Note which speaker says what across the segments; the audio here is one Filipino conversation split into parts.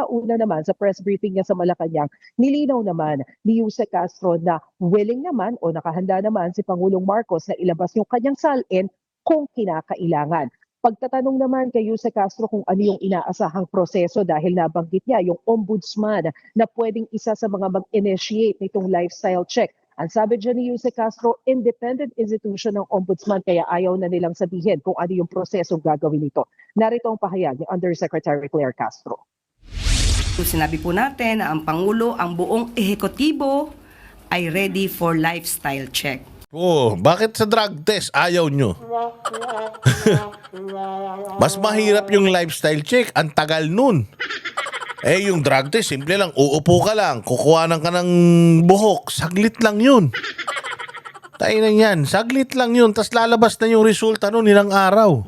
Speaker 1: Una naman sa press briefing niya sa Malacanang, nilinaw naman ni Jose Castro na willing naman o nakahanda naman si Pangulong Marcos na ilabas yung kanyang salin kung kinakailangan. Pagtatanong naman kay Jose Castro kung ano yung inaasahang proseso dahil nabanggit niya yung ombudsman na pwedeng isa sa mga mag-initiate nitong lifestyle check. Ang sabi dyan ni Jose Castro, independent institution ng ombudsman kaya ayaw na nilang sabihin kung ano yung prosesong gagawin nito. Narito ang pahayag ni Undersecretary Claire Castro.
Speaker 2: Sinabi po natin na ang Pangulo, ang buong ehekutibo ay ready for lifestyle check.
Speaker 3: Oh, bakit sa drug test ayaw nyo? Mas mahirap yung lifestyle check. Ang tagal nun. Yung drug test, simple lang. Uupo ka lang. Kukuhanan ka ng buhok. Saglit lang yun. Tayo na yan. Saglit lang yun. Tapos lalabas na yung resulta nun ilang araw.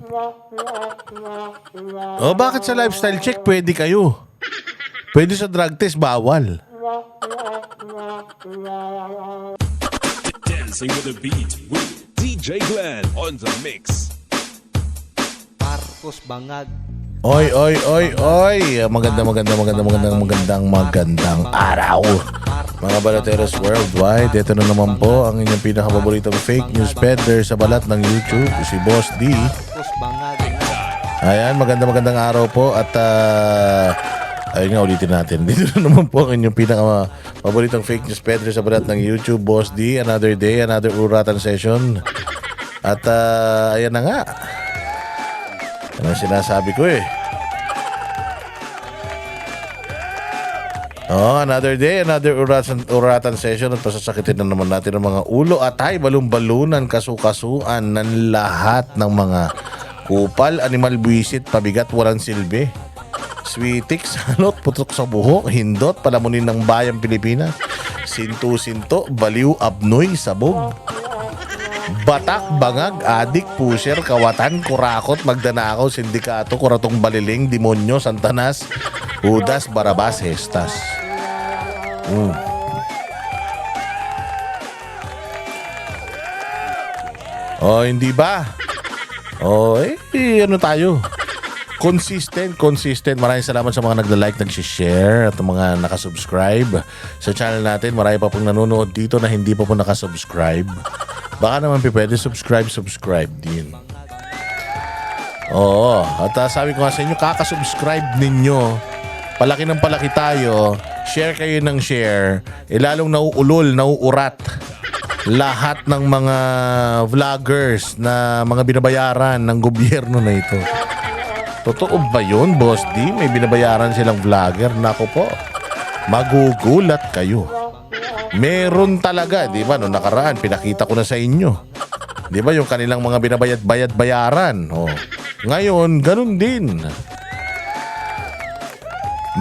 Speaker 3: Bakit sa lifestyle check pwede kayo? Pwede sa drug test, bawal.
Speaker 4: Dancing with the beat with DJ Glenn on the mix.
Speaker 5: Marcos Bangag.
Speaker 3: Oy. Magandang araw. Mga balateros worldwide, ito na naman po ang inyong pinakapaboritong fake news peddler sa balat ng YouTube, si Boss D.
Speaker 5: Marcos Bangag.
Speaker 3: Ayan, magandang araw po at ayun nga, ulitin natin. Dito na naman po ang inyong pinaka-paboritong fake news peddler sa balat ng YouTube, Boss D. Another day, another uratan session. At ayan na nga. Ano sinasabi ko eh. Another day, another uratan session at pasasakitin na naman natin ang mga ulo at balon-balunan, kasukasuan ng lahat ng mga kupal, animal buwisit, pabigat, walang silbi. Sweetik, salot, putok sa buhok, hindot, palamunin ng bayang Pilipinas, sinto-sinto, baliw, abnoy, sabog, batak, bangag, adik, pusher, kawatan, kurakot, magdanakaw, sindikato, kuratong baliling, demonyo, santanas, hudas, barabas, hestas. Hindi ba? Ano tayo? Consistent. Maraming salamat sa mga nagla-like, nag-share at mga nakasubscribe sa channel natin. Marami pa pong nanonood dito na hindi pa po nakasubscribe. Baka naman pwede subscribe din. At sabi ko nga sa inyo, kakasubscribe ninyo. Palaki ng palaki tayo. Share kayo ng share. Lalong nauurat lahat ng mga vloggers na mga binabayaran ng gobyerno na ito. Totoo ba yun, Boss D? May binabayaran silang vlogger? Nako po, magugulat kayo. Meron talaga, di ba? Noong nakaraan, pinakita ko na sa inyo. Di ba yung kanilang mga binabayad-bayaran? Ngayon, ganun din.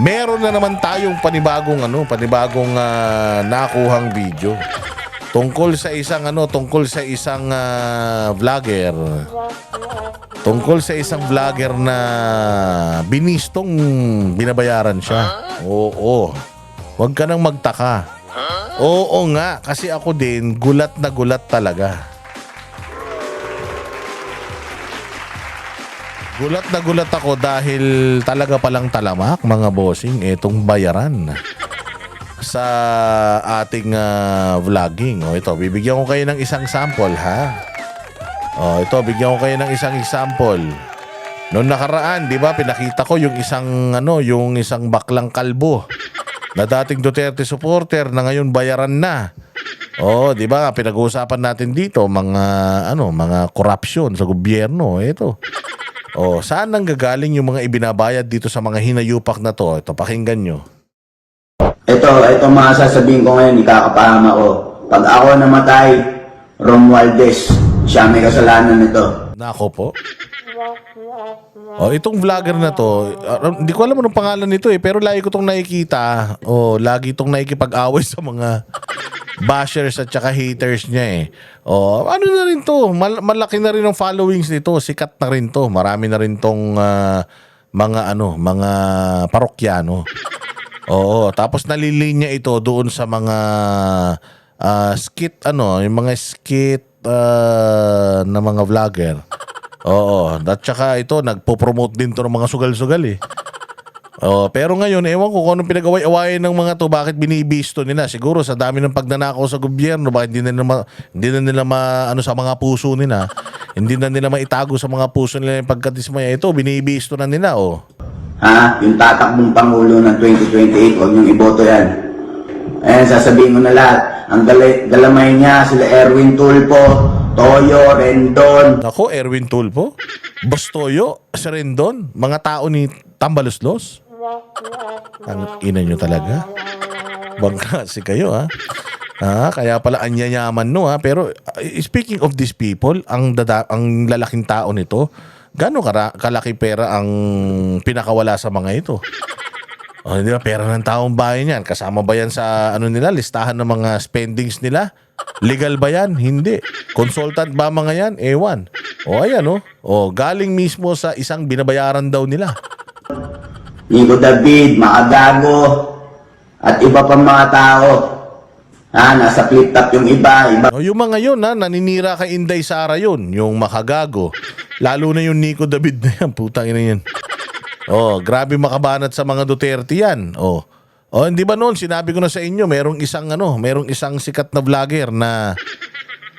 Speaker 3: Meron na naman tayong panibagong nakuhang video. Tungkol sa isang vlogger. Tungkol sa isang vlogger na binistong binabayaran siya. Oo. Huwag ka nang magtaka. Oo nga, kasi ako din gulat na gulat talaga. Gulat na gulat ako dahil talaga palang talamak, mga bossing, etong bayaran sa ating vlogging. Ito, bibigyan ko kayo ng isang sample, ha? Ito, bigyan ko kayo ng isang example. Noong nakaraan, 'di ba, pinakita ko yung isang baklang kalbo na dating Duterte supporter na ngayon bayaran na. 'di ba, pinag-uusapan natin dito mga corruption sa gobyerno. Ito. Saan nanggagaling yung mga ibinabayad dito sa mga hinayupak na to? Ito, pakinggan nyo.
Speaker 6: Ito mga sasabihin ko ngayon, ikakapahama ko. Pag ako namatay, Romualdez, siya may kasalanan nito.
Speaker 3: Nako po. Itong vlogger na to, hindi ko alam anong pangalan nito pero lagi ko itong nakikita. Lagi itong nakikipag-away sa mga bashers at saka haters niya ano na rin to, malaki na rin ang followings nito, sikat na rin to. Marami na rin tong mga parokyano. Tapos nalilinya ito doon sa mga skit, yung mga skit na mga vlogger. At saka ito, nagpo-promote din to ng mga sugal-sugal Oh, pero ngayon, ewan ko kung anong pinag-away-awayan ng mga to, bakit binibisto nila. Siguro sa dami ng pagnanakaw sa gobyerno, bakit hindi na nila ano sa mga puso nila. Hindi na nila maitago sa mga puso nila yung pagkatismaya. Ito, binibisto na nila, oh.
Speaker 6: Ha? Yung tatakbong Pangulo ng 2028, huwag niyong iboto yan. Ayan, sasabihin ko na lahat. Ang galamay niya, sila Erwin Tulfo, Toyo, Rendon.
Speaker 3: Nako, Erwin Tulfo, Bostoyo, si Rendon, mga tao ni Tambaloslos. Ang ina nyo talaga. Bangkasi kayo, ha? Kaya pala anyayaman, no, ha? Pero speaking of these people, ang lalaking tao nito, gaano kalaki pera ang pinakawala sa mga ito? O, di ba, pera ng taong bayan yan. Kasama ba yan sa listahan ng mga spendings nila? Legal ba yan? Hindi. Consultant ba mga yan? Ewan. O, ayan, oh. O, galing mismo sa isang binabayaran daw nila.
Speaker 6: Nico David, Makagago, at iba pang mga tao. Nasa flip top yung iba.
Speaker 3: O, yung mga yun, naninira kay Inday Sara yun. Yung Makagago. Lalo na yung Nico David na yan. Putang ina yan. Oh, grabe makabanat sa mga Duterte yan. Oh, hindi ba noon sinabi ko na sa inyo, merong isang sikat na vlogger na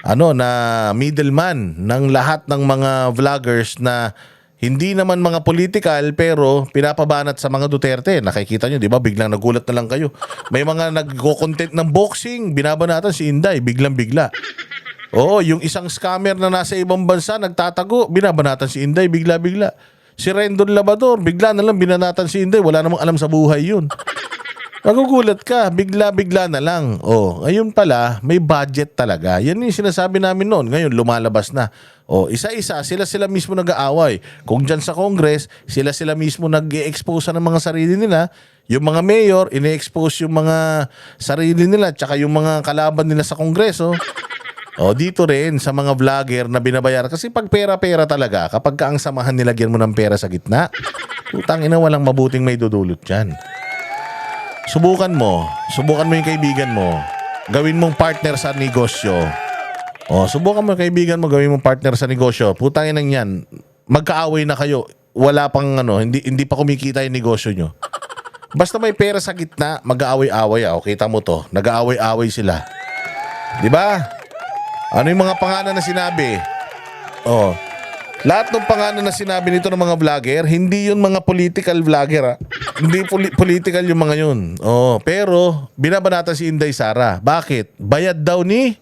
Speaker 3: na middleman ng lahat ng mga vloggers na hindi naman mga political pero pinapabanat sa mga Duterte. Nakikita nyo, di ba? Biglang nagulat na lang kayo. May mga nagko-content ng boxing, binabanatan si Inday, biglang-bigla. Oo, yung isang scammer na nasa ibang bansa, nagtatago, binabanatan si Inday, bigla-bigla. Si Rendon Labador, bigla na lang binanatan si Inday, wala namang alam sa buhay yun. Magugulat ka, bigla-bigla na lang. Oh, ngayon pala, may budget talaga. Yan yung sinasabi namin noon. Ngayon, lumalabas na. Oh, isa-isa, sila mismo nag-aaway. Kung dyan sa Congress, sila mismo nag-i-expose ng mga sarili nila. Yung mga mayor, ini-expose yung mga sarili nila, tsaka yung mga kalaban nila sa Kongreso. O, dito rin sa mga vlogger na binabayar. Kasi pag pera-pera talaga, kapag ka ang samahan nilagyan mo ng pera sa gitna, putang ina, walang mabuting may dudulot dyan. Subukan mo yung kaibigan mo. Gawin mong partner sa negosyo. O, subukan mo yung kaibigan mo, gawin mong partner sa negosyo. Putang ina yan, magkaaway na kayo. Wala pang hindi pa kumikita yung negosyo nyo. Basta may pera sa gitna, mag-aaway-aaway. O, kita mo to, nag-aaway-aaway sila. Di ba? Ano yung mga pangalan na sinabi? Oh, lahat ng pangalan na sinabi nito ng mga vlogger, hindi yun mga political vlogger, ha? Hindi political yung mga yun. Oh, pero binabanatan si Inday Sara. Bakit? Bayad daw ni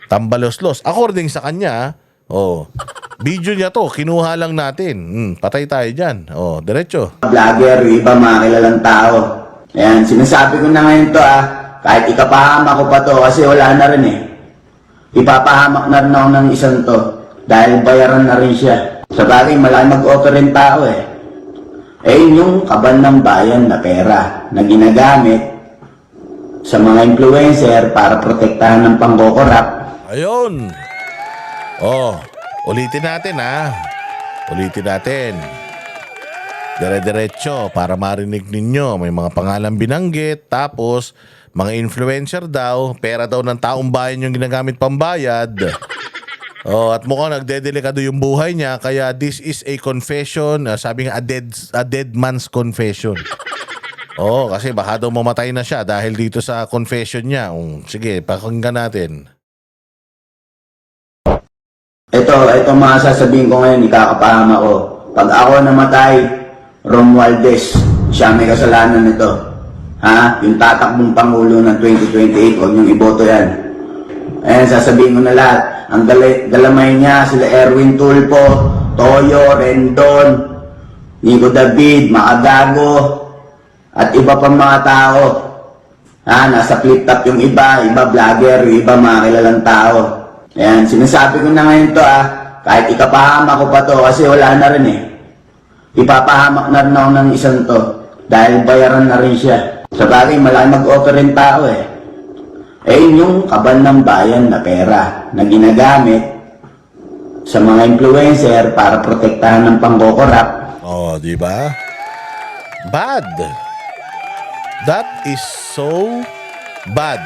Speaker 3: Tambaloslos. According sa kanya, oh, video niya to, kinuha lang natin. Patay tayo dyan. Oh, diretso.
Speaker 6: Vlogger, yung iba mga kilalang tao. Ayan, sinasabi ko na ngayon to, kahit ikapahama ko pa to kasi wala na rin eh. Ipapahamak na rin ako ng isang to dahil bayaran na rin siya. Sa bagay, malaki mag-offer rin tao eh. Yung kaban ng bayan na pera na ginagamit sa mga influencer para protektahan ng pangkokorap.
Speaker 3: Ayun. Oh, ulitin natin, ha. Ulitin natin. Dire-diretso para marinig ninyo. May mga pangalan binanggit. Tapos, mga influencer daw, pera daw ng taong bayan yung ginagamit pambayad. Oh, at mukhang nagdedelikado yung buhay niya, kaya this is a confession, sabi nga a dead man's confession. Oh, kasi baka daw mamatay na siya dahil dito sa confession niya. Sige, pakinggan natin.
Speaker 6: Ito mga sasabihin ko ngayon, ikakapahama ko. Pag ako namatay, Romualdez, siya may kasalanan nito. Yung tatakbong Pangulo ng 2028, huwag niyong iboto yan. Ayan, sasabihin ko na lahat. Ang galamay niya, sila Erwin Tulfo, Toyo, Rendon, Nico David, Makagago, at iba pang mga tao. Nasa flip top yung iba vlogger, yung iba mga kilalang tao. Ayan, sinasabi ko na ngayon to, kahit ikapahama ko pa to kasi wala na rin eh. Ipapahamak na rin ako ng isang to dahil bayaran na rin siya. Sa bagay, malaki mag-offer rin tao eh. Yung kaban ng bayan na pera na ginagamit sa mga influencer para protektahan ng pangkokorap.
Speaker 3: Oh, di ba? Bad. That is so bad.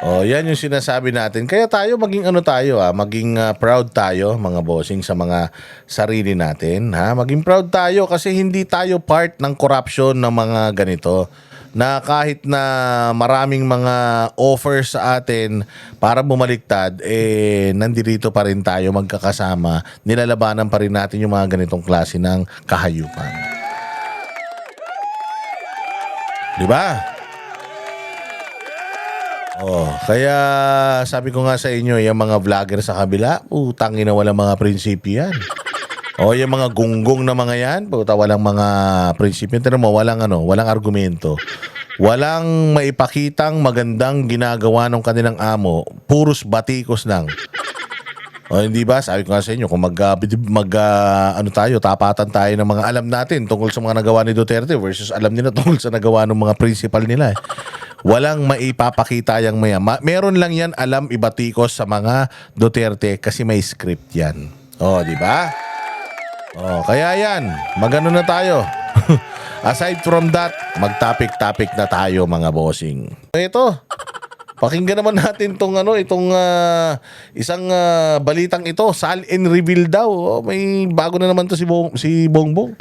Speaker 3: Oh, yan yung sinasabi natin. Kaya tayo maging ano tayo, maging proud tayo mga bossing sa mga sarili natin, ha? Maging proud tayo kasi hindi tayo part ng corruption ng mga ganito. Na kahit na maraming mga offers sa atin para bumaliktad, nandito pa rin tayo magkakasama. Nilalabanan pa rin natin yung mga ganitong klase ng kahayupan. Di ba? Oh, kaya sabi ko nga sa inyo, yung mga vlogger sa kabila, utangin na walang mga prinsipyo yan. O yung mga gunggong na mga yan, puta walang mga prinsipyo. Pero mo, walang argumento. Walang maipakitang magandang ginagawa ng kanilang amo, puros batikos lang. O hindi ba? Sabi ko nga sa inyo, kung tapatan tayo ng mga alam natin tungkol sa mga nagawa ni Duterte versus alam nila tungkol sa nagawa ng mga principal nila. Walang maipapakita yang maya. Meron lang yan alam ibatikos sa mga Duterte kasi may script yan. O, di ba? O, kaya yan. Magano na tayo. Aside from that, mag-topic-topic na tayo mga bossing. Ito. Pakinggan naman natin itong isang balitang ito. Sal-in reveal daw. Oh, may bago na naman to si Bongbong.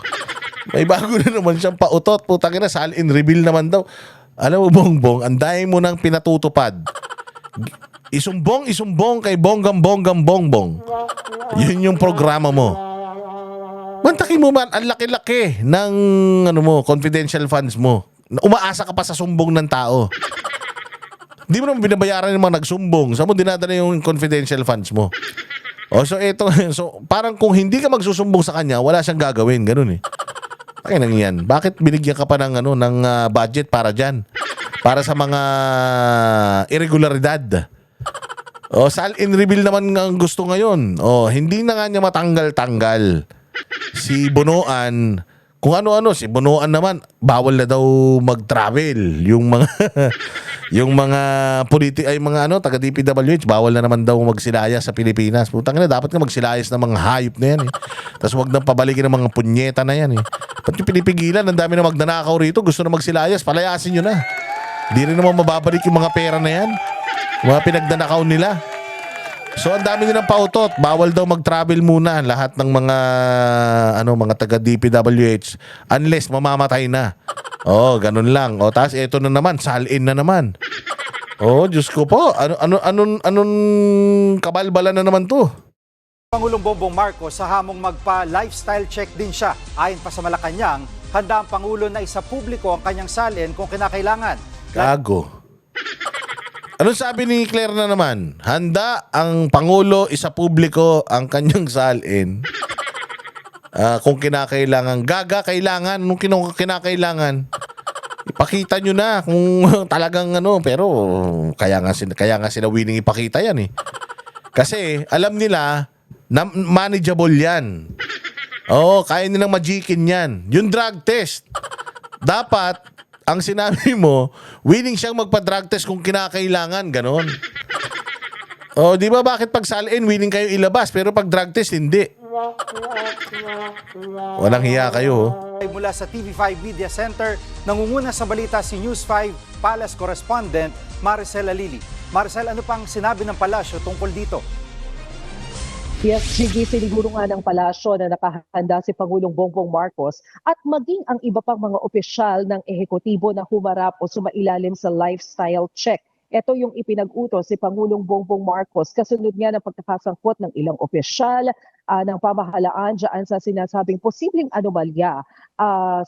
Speaker 3: May bago na naman siyang pautot. Putang ina, sal-in reveal naman daw. Alam mo Bongbong, ang dami mo nang pinatutupad. Isumbong kay Bonggam Bongbong. Yun yung programa mo. Mantakin mo man, ang laki-laki ng confidential funds mo. Umaasa ka pa sa sumbong ng tao. Di mo naman binabayaran yung mga nagsumbong. Saan mo dinadala yung confidential funds mo? So parang kung hindi ka magsusumbong sa kanya, wala siyang gagawin. Ganun eh. Ay nang yan. Bakit binigyan ka pa ng budget para diyan? Para sa mga irregularidad. Sal-in reveal naman ang gusto ngayon. Hindi na nga niya matanggal-tanggal. Si Bonoan, kung ano-ano, si Bonoan naman, bawal na daw mag-travel. Yung mga taga DPWH, bawal na naman daw magsilayas sa Pilipinas. Putang ina, dapat nga magsilayas ng mga hayop na yan eh. Tapos wag nang pabalikin ng mga punyeta na yan eh. Ba't yung pinipigilan? Ang dami na magnanakaw rito, gusto na magsilayas, palayasin nyo na. Di rin naman mababalik yung mga pera na yan. Mga pinagdanakaw nila. So ang dami nilang pautot, bawal daw mag-travel muna lahat ng mga taga DPWH unless mamamatay na. Ganun lang. Tapos eto na naman, sal-in na naman. Diyos ko po, anong kabalbala na naman to?
Speaker 5: Pangulong Bongbong Marcos sa hamong magpa-lifestyle check din siya. Ayon pa sa Malacanang, handa ang Pangulo na isa publiko ang kanyang salin kung kinakailangan.
Speaker 3: Gago. Anong sabi ni Claire na naman? Handa ang Pangulo isa publiko ang kanyang salin. Kung kinakailangan. Gaga, kailangan. Nung kinakailangan. Ipakita nyo na kung talagang pero kaya nga sila willing ipakita yan eh. Kasi alam nila na manageable yan. Kaya nilang majikin yan. Yung drug test. Dapat ang sinabi mo, willing siyang magpa-drug test kung kinakailangan, ganon. Di ba bakit pag sal-in, willing kayo ilabas, pero pag drug test, hindi. Walang hiya kayo.
Speaker 5: Mula sa TV5 Media Center, nangunguna sa balita si News 5 Palace Correspondent Maricel Alili. Maricel, ano pang sinabi ng palasyo tungkol dito?
Speaker 1: Yes, Gigi, siniguro nga ng palasyo na nakahanda si Pangulong Bongbong Marcos at maging ang iba pang mga opisyal ng ehekutibo na humarap o sumailalim sa lifestyle check. Ito yung ipinag-utos si Pangulong Bongbong Marcos kasunod nga ng pagkakasangkot ng ilang opisyal ng pamahalaan dyan sa sinasabing posibleng anomalya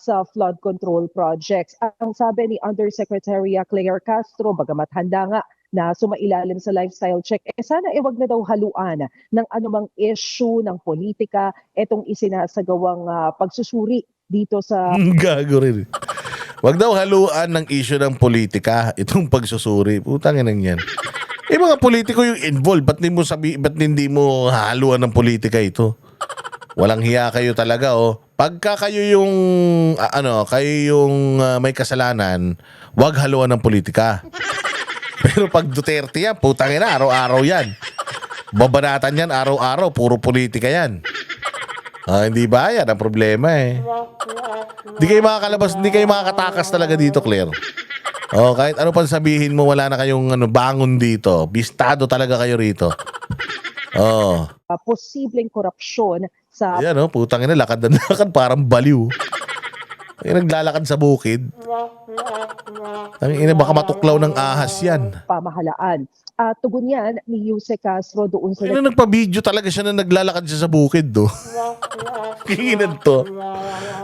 Speaker 1: sa flood control projects. Ang sabi ni Undersecretary Claire Castro, bagamat handa nga na sumailalim sa lifestyle check, sana wag na daw haluan ng anumang issue ng politika itong isinasagawang pagsusuri dito sa...
Speaker 3: Gago rin. Wag daw haluan ng issue ng politika itong pagsusuri. Putangin nang yan. Mga politiko yung involved. Ba't hindi mo haluan ng politika ito? Walang hiya kayo talaga Pagka kayo yung may kasalanan, wag haluan ng politika. Pero pag Duterte yan, putangin na, araw-araw yan. Babanatan yan, araw-araw, puro politika yan. Hindi ba? Yan ang problema eh. Hindi kayo makakalabas, hindi kayo makakatakas talaga dito, Claire. Oh, kahit ano pang sabihin mo, wala na kayong bangon dito. Bistado talaga kayo rito. Oh.
Speaker 1: Posibleng korupsyon sa
Speaker 3: Ayan, oh, putang ina, lakad na lakad, parang baliw. Ay, naglalakad sa bukid. Ang ina, baka matuklaw ng ahas yan.
Speaker 1: pamahalaan. Tugon yan ni Jose Castro doon sa
Speaker 3: Ay, na nagpa-video talaga siya na naglalakad siya sa bukid, do. Kinginan to.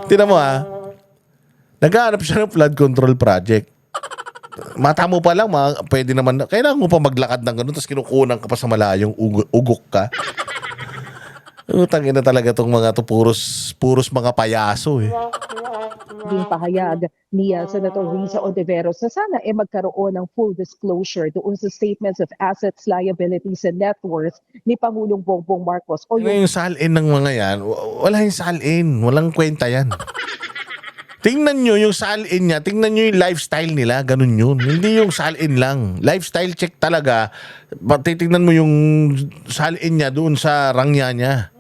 Speaker 3: Tingnan mo, ha. Naghahanap siya ng flood control project. Mata mo pa lang, pwede naman, kailangan mo pa maglakad ng ganun, tapos kinukunan ka pa sa malayong ugok ka. Utangin na talaga tong mga to, puros mga payaso eh.
Speaker 1: Ding pahayag ni Senator Risa Ontiveros na sana magkaroon ng full disclosure doon sa statements of assets, liabilities, and net worth ni Pangulong Bongbong Marcos o yung
Speaker 3: Yung salin ng mga yan, wala yung salin, walang kwenta yan. Tingnan nyo yung salin niya, tingnan nyo yung lifestyle nila, ganun yun. Hindi yung salin lang. Lifestyle check talaga. Titingnan mo yung salin niya doon sa rangya niya.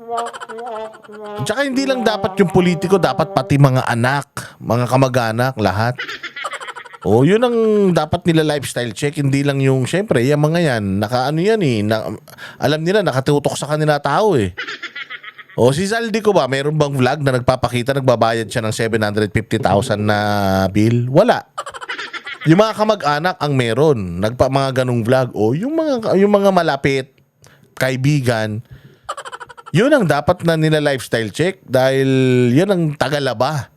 Speaker 3: Tsaka hindi lang dapat yung politiko, dapat pati mga anak, mga kamag-anak, lahat. O, yun ang dapat nila lifestyle check, hindi lang yung, syempre, yung mga yan, nakaano yan eh, alam nila, nakatutok sa kanila tao eh. O, si Zaldico ba, mayroon bang vlog na nagpapakita, nagbabayad siya ng 750,000 na bill? Wala. Yung mga kamag-anak ang meron, mga ganung vlog. O, yung mga malapit, kaibigan, yun ang dapat na nila lifestyle check dahil yun ang tagalaba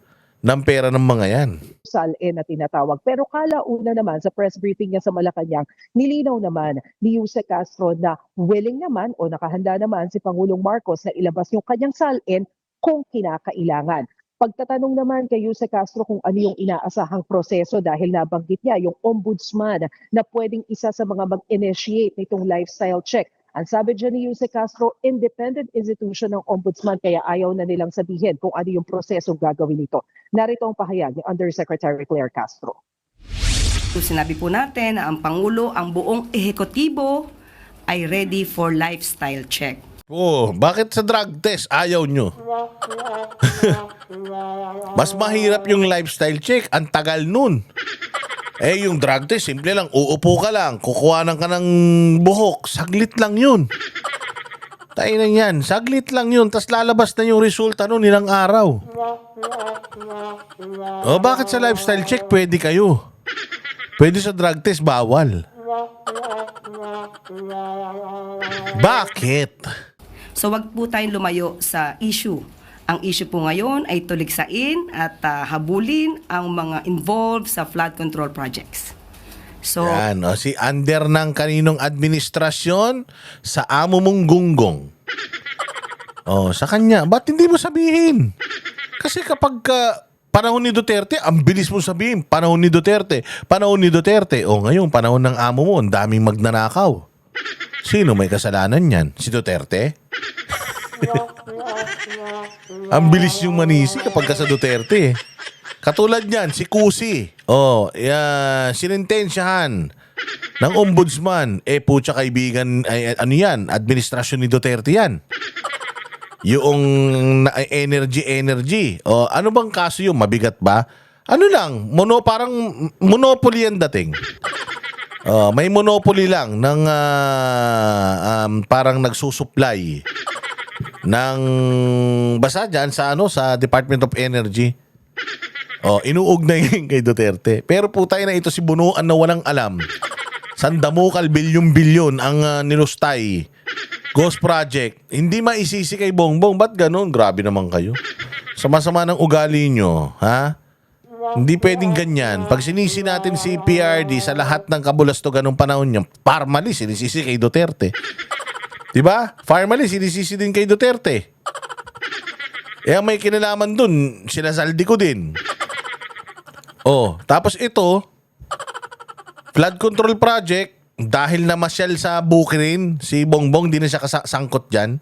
Speaker 3: ng pera ng mga yan.
Speaker 1: SALN na tinatawag. Pero kalauna naman sa press briefing niya sa Malacanang, nilinaw naman ni Jose Castro na willing naman o nakahanda naman si Pangulong Marcos na ilabas yung kanyang SALN kung kinakailangan. Pagtatanong naman kay Jose Castro kung ano yung inaasahang proseso dahil nabanggit niya yung ombudsman na pwedeng isa sa mga mag-initiate nitong lifestyle check. Ang sabi dyan ni Jose Castro, independent institution ng ombudsman kaya ayaw na nilang sabihin kung ano yung prosesong gagawin nito. Narito ang pahayag ni Undersecretary Claire Castro.
Speaker 2: Sinabi po natin na ang Pangulo, ang buong ehekutibo ay ready for lifestyle check.
Speaker 3: Oh, bakit sa drug test ayaw nyo? Mas mahirap yung lifestyle check, ang tagal nun. Eh, yung drug test, simple lang, uupo ka lang, kukuhanan ka ng buhok, saglit lang yun. Tayo na yan, saglit lang yun, tas lalabas na yung resulta nun ilang araw. O, bakit sa lifestyle check pwede kayo? Pwede sa drug test, bawal. Bakit?
Speaker 2: So wag po tayong lumayo sa issue. Ang issue po ngayon ay tuligsain at habulin ang mga involved sa flood control projects. So,
Speaker 3: Yan, o, si under ng kaninong administrasyon sa amo mong gunggong. O, sa kanya. Ba't hindi mo sabihin? Kasi kapag panahon ni Duterte, ang bilis mo sabihin, panahon ni Duterte. Panahon ni Duterte. O, ngayon, panahon ng amo mo, ang daming magnanakaw. Sino may kasalanan yan? Si Duterte? Ang bilis yung manisi kapag ka sa Duterte. Katulad niyan, si Kusi. Sinintensyahan ng ombudsman. Putya kaibigan, ano yan? Administrasyon ni Duterte yan. Yung energy. Ano bang kaso yung mabigat ba? Ano lang, parang monopoly ang dating. May monopoly lang ng parang nagsusupply ng basta dyan sa Department of Energy. Inuugnay kay Duterte. Pero putay na ito si Bunuan na walang alam. Sandamukal bilyon-bilyon ang nilustay. Ghost Project. Hindi maisisi kay Bongbong. Ba't ganun? Grabe naman kayo. Sama-sama ng ugali nyo. Ha? Hindi pwedeng ganyan. Pag sinisi natin si PRD sa lahat ng kabulastugan ng panahon niya, formally sinisisi kay Duterte. Diba? Formally sinisisi din kay Duterte. Ang may kinalaman dun, sinasaldi ko din. Tapos ito, flood control project, dahil namasyal sa Bukidnon, si Bongbong, di na siya kasangkot dyan.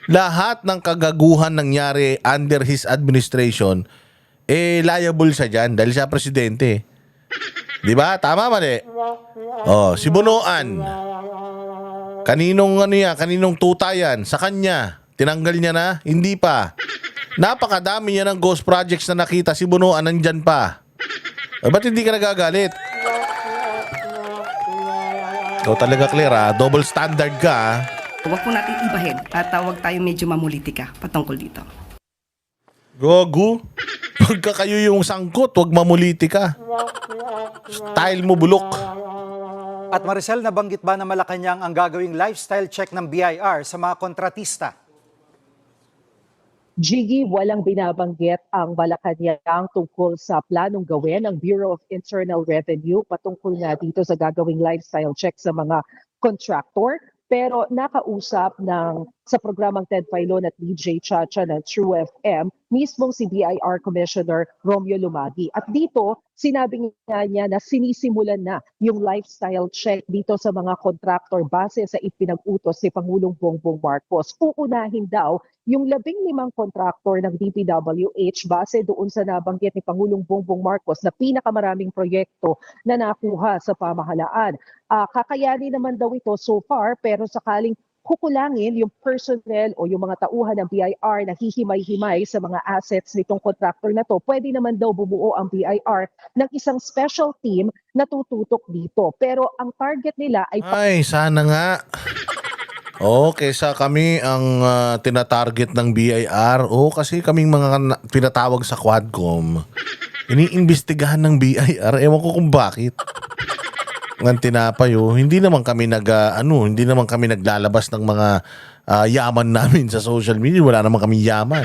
Speaker 3: Lahat ng kagaguhan nangyari under his administration, liable siya dyan dahil siya presidente. Di ba? Tama, mali? Si Bunuan. Kaninong tuta yan? Sa kanya. Tinanggal niya na? Hindi pa. Napakadami niya ng ghost projects na nakita. Si Bunuan nandyan pa. Ba't hindi ka nagagalit? Ikaw talaga, Claire, ha? Double standard ka, ha?
Speaker 2: Huwag po natin ibahin at huwag tayo medyo mamulitika patungkol dito.
Speaker 3: Gogo. Pagka kayo yung sangkot, wag mamuliti ka. Style mo bulok.
Speaker 5: At Maricel, nabanggit ba na Malacanang ang gagawing lifestyle check ng BIR sa mga kontratista?
Speaker 1: Jiggy, walang binabanggit ang Malacanang tungkol sa planong gawin ng Bureau of Internal Revenue patungkol nga dito sa gagawing lifestyle check sa mga contractor. Pero nakausap sa programang Ted Filon at DJ Chacha ng True FM, mismong si BIR Commissioner Romeo Lumagi. At dito, sinabi nga niya na sinisimulan na yung lifestyle check dito sa mga contractor base sa ipinag-utos ni Pangulong Bongbong Marcos. Uunahin daw yung 15 contractor ng DPWH base doon sa nabanggit ni Pangulong Bongbong Marcos na pinakamaraming proyekto na nakuha sa pamahalaan. Kakayanin naman daw ito so far, pero sakaling kukulangin yung personnel o yung mga tauhan ng BIR na hihimay-himay sa mga assets nitong contractor na to, pwede naman daw bumuo ang BIR ng isang special team na tututok dito. Pero ang target nila ay
Speaker 3: Sana nga. Kesa kami ang tinatarget ng BIR. Kasi kaming mga pinatawag sa Quadcom. Iniimbestigahan ng BIR. Ewan ko kung bakit. Ng tinapay, hindi naman kami hindi naman kami naglalabas ng mga yaman namin sa social media. Wala naman kami yaman.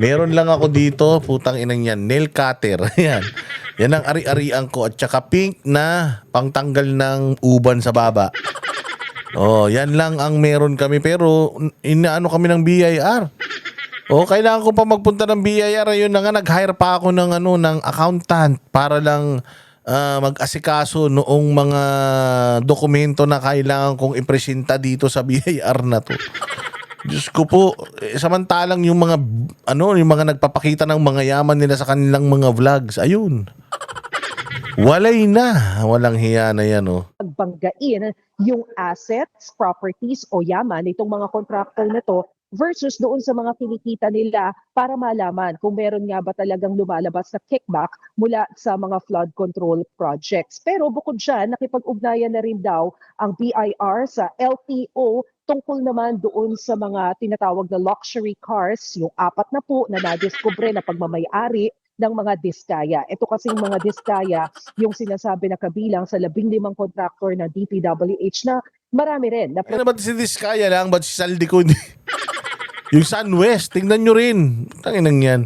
Speaker 3: Meron lang ako dito, putang inang yan, nail cutter. Yan. Yan ang ari-arian ko at saka pink na pangtanggal ng uban sa baba. Yan lang ang meron kami, pero inaano kami ng BIR. Kailangan ko pa magpunta ng BIR. Ayun na nga, nag-hire pa ako ng accountant para lang mag-asikaso noong mga dokumento na kailangan kong ipresenta dito sa BIR na to. Diyos ko po, samantalang yung mga nagpapakita ng mga yaman nila sa kanilang mga vlogs, ayun. Walang hiya na yan,
Speaker 1: pagbanggain yung assets, properties o yaman itong mga contractor na to versus doon sa mga kinikita nila para malaman kung meron nga ba talagang lumalabas na kickback mula sa mga flood control projects. Pero bukod dyan, nakipag-ugnayan na rin daw ang BIR sa LTO tungkol naman doon sa mga tinatawag na luxury cars, yung 4 na po na nadiskubre na pagmamayari ng mga diskaya. Ito kasing mga diskaya, yung sinasabi na kabilang sa 15 contractor ng DPWH na marami rin.
Speaker 3: Ano ba si Diskaya lang? Ba't si Saldi ko hindi? Yung SunWest, tingnan nyo rin. Tanginang yan.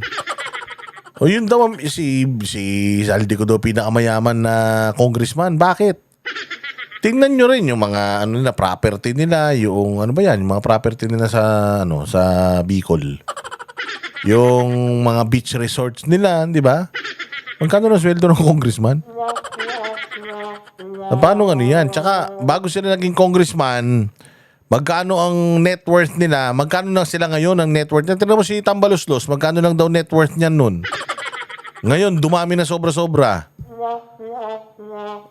Speaker 3: Yun daw, si Saldi ko daw pinakamayaman na congressman. Bakit? Tingnan nyo rin yung mga property nila, yung yung mga property nila sa Bicol. Yung mga beach resorts nila, di ba? Magkano na sweldo ng congressman? Paano yan? Tsaka, bago sila naging congressman, magkano ang net worth nila? Magkano na sila ngayon ang net worth? Tignan mo si Tambaloslos, magkano lang daw net worth niyan nun? Ngayon, dumami na sobra-sobra.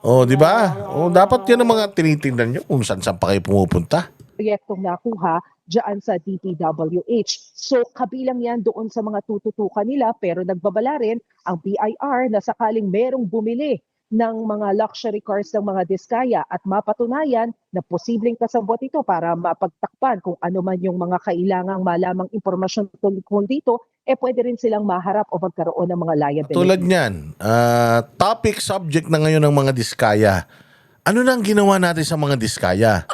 Speaker 3: Di ba? Dapat yan ang mga tinitingnan nyo kung saan pa kayo pumupunta.
Speaker 1: Proyektong nakuha dyan sa DPWH. So kabilang yan doon sa mga tututukan nila, pero nagbabala rin ang BIR na sakaling merong bumili ng mga luxury cars ng mga diskaya at mapatunayan na posibleng kasabwat ito para mapagtakpan kung ano man yung mga kailangang malamang impormasyon tungkol dito, pwede rin silang maharap o magkaroon ng mga liability.
Speaker 3: Tulad niyan, topic subject na ngayon ng mga diskaya. Ano nang ginawa natin sa mga diskaya?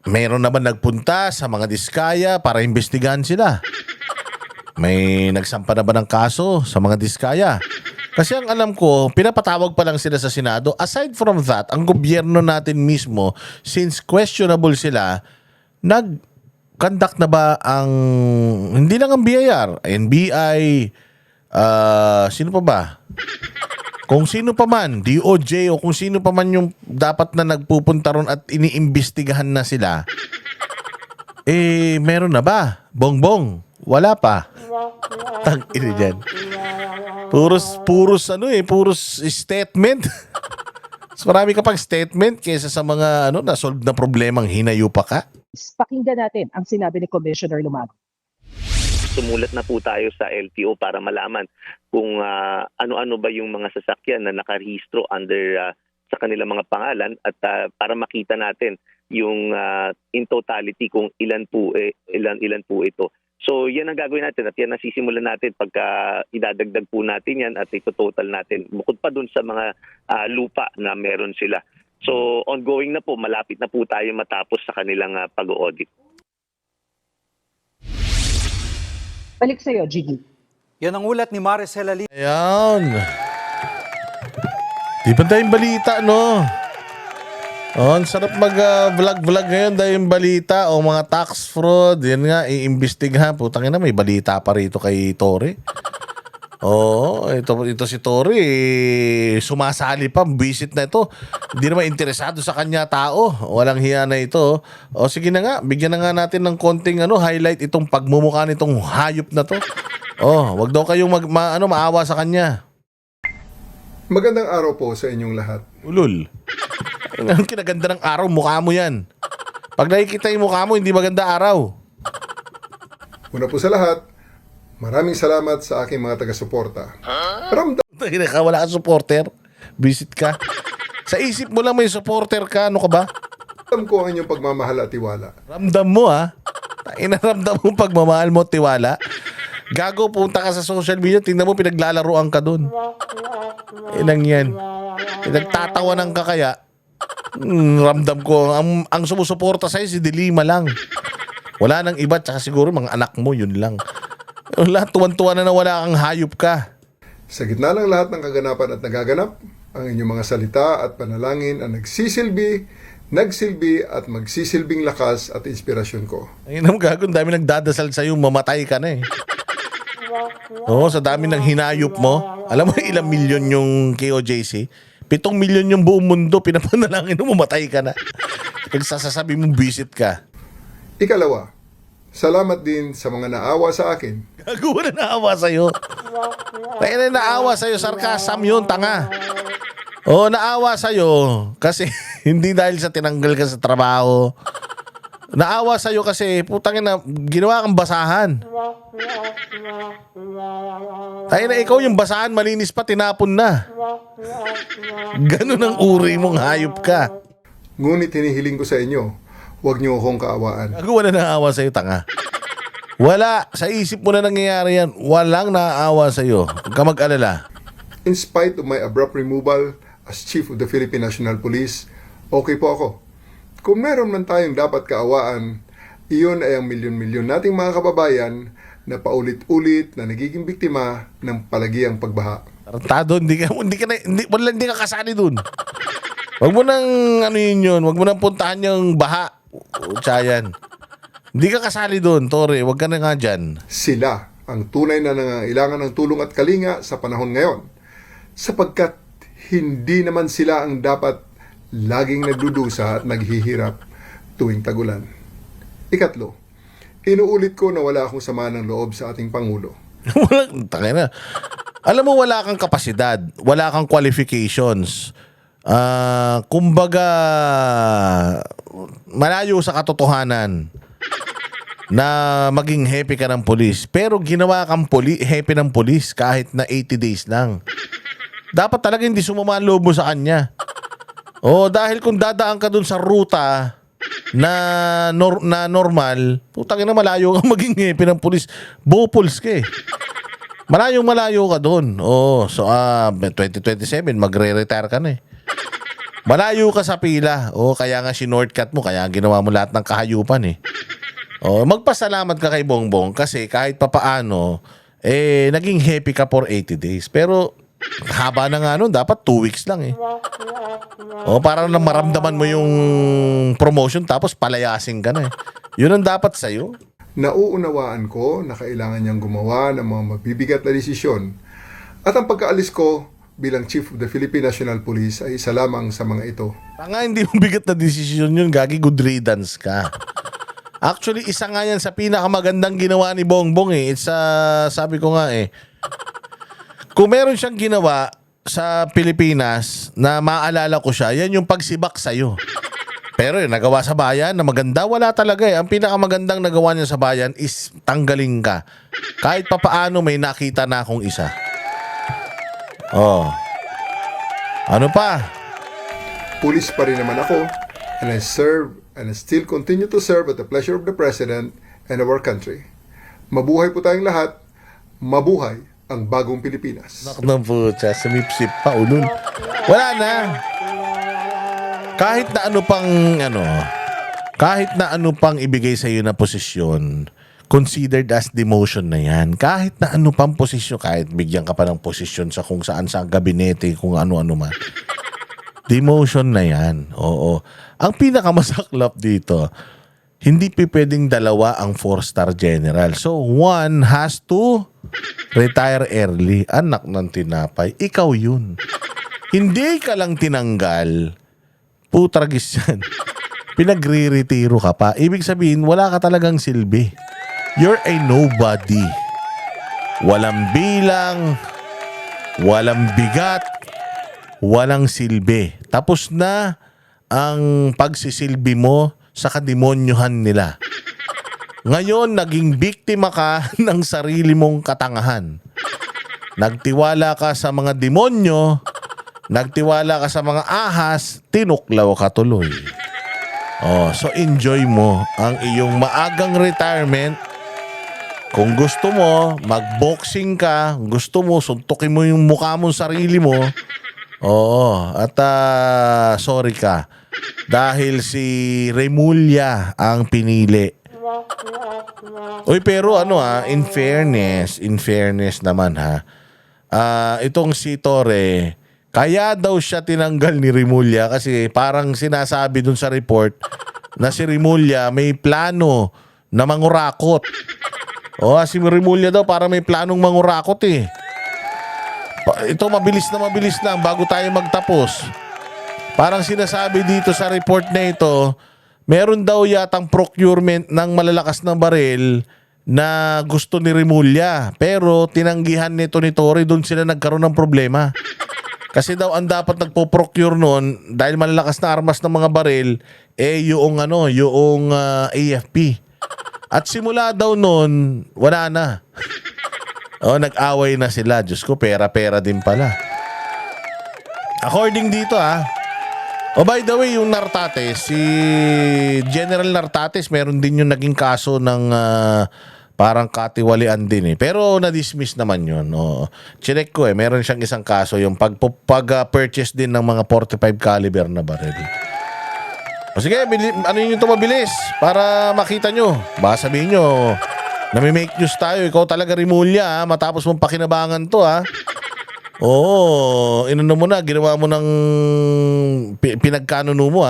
Speaker 3: Meron naman nagpunta sa mga diskaya para imbestigahan sila? May nagsampa na ba ng kaso sa mga diskaya? Kasi ang alam ko, pinapatawag pa lang sila sa Senado. Aside from that, ang gobyerno natin mismo, since questionable sila, nag-conduct na ba ang, hindi lang ang BIR, NBI, sino pa ba? Kung sino pa man, DOJ o kung sino pa man yung dapat na nagpupunta ron at iniimbestigahan na sila, meron na ba? Bongbong, wala pa. Tang-ina dyan. Puros statement. Mas marami ka pang statement kaysa sa mga na-solve na problemang hinayo pa ka.
Speaker 1: Pakinggan natin ang sinabi ni Commissioner Lumag.
Speaker 7: Sumulat na po tayo sa LTO para malaman kung ano-ano ba yung mga sasakyan na nakarehistro under sa kanilang mga pangalan at para makita natin yung in totality kung ilan po ito. So yan ang gagawin natin at yan ang sisimulan natin pagka idadagdag po natin yan at ito-total natin. Bukod pa dun sa mga lupa na meron sila. So ongoing na po, malapit na po tayo matapos sa kanilang pag-audit.
Speaker 1: Balik sa'yo, Jiggy.
Speaker 5: Yan ang ulat ni Maricel Alili.
Speaker 3: Ayan. Di ba tayong balita, no? Oh, ang sarap mag-vlog-vlog ngayon dahil yung balita o mga tax fraud. Yan nga, iimbestigahan. Putang ina, may balita pa rito kay Tori. Oo, ito si Tori, sumasali pa, visit na ito. Hindi naman interesado sa kanya tao. Walang hiya na ito. O sige na nga, bigyan na nga natin ng konting highlight itong pagmumukha nitong hayop na to. Oh, wag daw kayong maawa sa kanya.
Speaker 8: Magandang araw po sa inyong lahat.
Speaker 3: Ulul. Ang kinaganda ng araw, mukha mo yan. Pag nakikita yung mukha mo, hindi maganda araw.
Speaker 8: Una po sa lahat, maraming salamat sa aking mga taga-suporta. Ramdam
Speaker 3: Wala kang supporter. Visit ka. Sa isip mo lang may supporter ka. Ano ka ba?
Speaker 8: ko ang inyong pagmamahal at tiwala.
Speaker 3: Ramdam mo Inaramdam mo pagmamahal mo, tiwala. Gago, punta ka sa social media, tingnan mo pinaglalaroan ka dun. Inang yan. Pinagtatawanan ka kaya. Ramdam ko, ang sumusuporta sa'yo si Dilima lang. Wala nang iba, tsaka siguro mga anak mo, yun lang. Wala, tuwan-tuwa na wala kang hayop ka.
Speaker 8: Sa gitna ng lahat ng kaganapan at nagaganap, ang inyong mga salita at panalangin ang nagsilbi at magsisilbing lakas at inspirasyon ko.
Speaker 3: Ayun ang gago, dami nagdadasal sa'yo, mamatay ka na eh. Oo, sa dami ng hinayop mo. Alam mo ilang milyon yung KOJC? 7 milyon yung buong mundo, pinapanalangin mo, mamatay ka na. Kung sasasabi mong visit ka.
Speaker 8: Ikalawa, salamat din sa mga naawa sa akin.
Speaker 3: Gago na naawa sa'yo. Kaya na naawa sa'yo, sarkasam yun, tanga. Oo, naawa sa'yo kasi hindi dahil sa tinanggal ka sa trabaho. Naawa sa'yo kasi putangin na ginawa kang basahan. Ay na ikaw yung basahan, malinis pa, tinapon na. Ganun ang uri mong hayop ka.
Speaker 8: Ngunit hinihiling ko sa inyo, huwag niyo akong kaawaan.
Speaker 3: Gago na naawa sa'yo, tanga. Wala, sa isip mo na nangyayari yan. Walang naaawa sa'yo. Huwag ka mag-alala.
Speaker 8: In spite of my abrupt removal as Chief of the Philippine National Police, okay po ako. Kung meron man tayong dapat kaawaan, iyon ay ang milyon-milyon nating mga kababayan na paulit-ulit na nagiging biktima ng palagiang pagbaha.
Speaker 3: Tarantado, hindi ka kasali dun. Huwag mo nang yun, huwag mo nang puntahan yung baha. Tsayan. Hindi ka kasali dun, Tore, huwag ka na nga dyan.
Speaker 8: Sila ang tunay na nangangailangan ng tulong at kalinga sa panahon ngayon, sapagkat hindi naman sila ang dapat laging nagdudusa at naghihirap tuwing tagulan. Ikatlo, inuulit ko na wala akong sama ng loob sa ating Pangulo.
Speaker 3: Alam mo, wala kang kapasidad, wala kang qualifications. Kumbaga, malayo sa katotohanan na maging hepe ka ng polis. Pero ginawa kang hepe ng polis kahit na 80 days lang. Dapat talaga hindi sumama ang loob mo sa kanya. Dahil kung dadaan ka dun sa ruta na normal, putang ina, malayo kang maging hepe ng pulis. Bopuls ka eh. Malayo ka dun. 2027, magre-retire ka na eh. Malayo ka sa pila. Kaya nga shortcut mo, kaya ginawa mo lahat ng kahayupan eh. Magpasalamat ka kay Bongbong kasi kahit papaano, naging happy ka for 80 days. Pero haba na nga nun, dapat 2 weeks lang eh. Para na maramdaman mo yung promotion tapos palayasin ka na eh. Yun ang dapat sa'yo.
Speaker 8: Nauunawaan ko na kailangan niyang gumawa ng mga mabibigat na desisyon at ang pagkaalis ko bilang Chief of the Philippine National Police ay isa lamang sa mga ito.
Speaker 3: Tanga, hindi mo bigat na desisyon yun, gagi, good riddance ka. Actually, isa nga yan sa pinakamagandang ginawa ni Bongbong eh. It's sabi ko nga eh, kung meron siyang ginawa sa Pilipinas na maalala ko siya, yan yung pagsibak sa'yo. Pero yung nagawa sa bayan na maganda, wala talaga eh. Ang pinakamagandang nagawa niya sa bayan is tanggalin ka. Kahit papaano may nakita na akong isa. Ano pa?
Speaker 8: Pulis pa rin naman ako, and I serve and I still continue to serve at the pleasure of the President and our country. Mabuhay po tayong lahat. Mabuhay ang bagong Pilipinas.
Speaker 3: Nak ng putya, sumipsip pa, ulul. Wala na. Kahit na ano pang ibigay sa iyo na posisyon, considered as demotion na yan. Kahit na ano pang posisyon, kahit bigyan ka pa ng posisyon sa kung saan sa gabinete, kung ano-ano man. Demotion na yan. Oo. Ang pinakamasaklap dito, hindi pwedeng dalawa ang 4-star general. So, one has to retire early. Anak ng tinapay. Ikaw yun. Hindi ka lang tinanggal. Putragis yan. Pinagre-retiro ka pa. Ibig sabihin, wala ka talagang silbi. You're a nobody. Walang bilang, walang bigat, walang silbi. Tapos na ang pagsisilbi mo sa kademonyohan nila. Ngayon, naging biktima ka ng sarili mong katangahan. Nagtiwala ka sa mga demonyo, nagtiwala ka sa mga ahas, tinuklaw ka tuloy. Oh, so enjoy mo ang iyong maagang retirement. Kung gusto mo, mag-boxing ka, gusto mo, suntukin mo yung mukha mong sarili mo. Oo, at sorry ka. Dahil si Remulla ang pinili. Uy, pero in fairness naman itong si Torre, kaya daw siya tinanggal ni Remulla kasi parang sinasabi dun sa report na si Remulla may plano na mangurakot. Si Remulla daw parang may planong mangurakot eh. Ito mabilis lang bago tayo magtapos. Parang sinasabi dito sa report na ito, meron daw yatang procurement ng malalakas na baril na gusto ni Remulla. Pero tinanggihan nito ni Torre, doon sila nagkaroon ng problema. Kasi daw ang dapat nagpo-procure noon dahil malalakas na armas ng mga baril yung AFP. At simula daw noon, wala na. Nag-away na sila. Diyos ko, pera-pera din pala. According dito by the way, yung Nartates, si General Nartates, meron din yung naging kaso ng parang katiwalian din eh. Pero na-dismiss naman yun. Chinek ko meron siyang isang kaso, yung pag-purchase din ng mga 45 caliber na baril. Sige, ano yun ito mabilis para makita nyo. Baka sabihin nyo, nami-make news tayo. Ikaw talaga Remulla matapos mong pakinabangan to inano mo na, ginawa mo ng pinagkanuno mo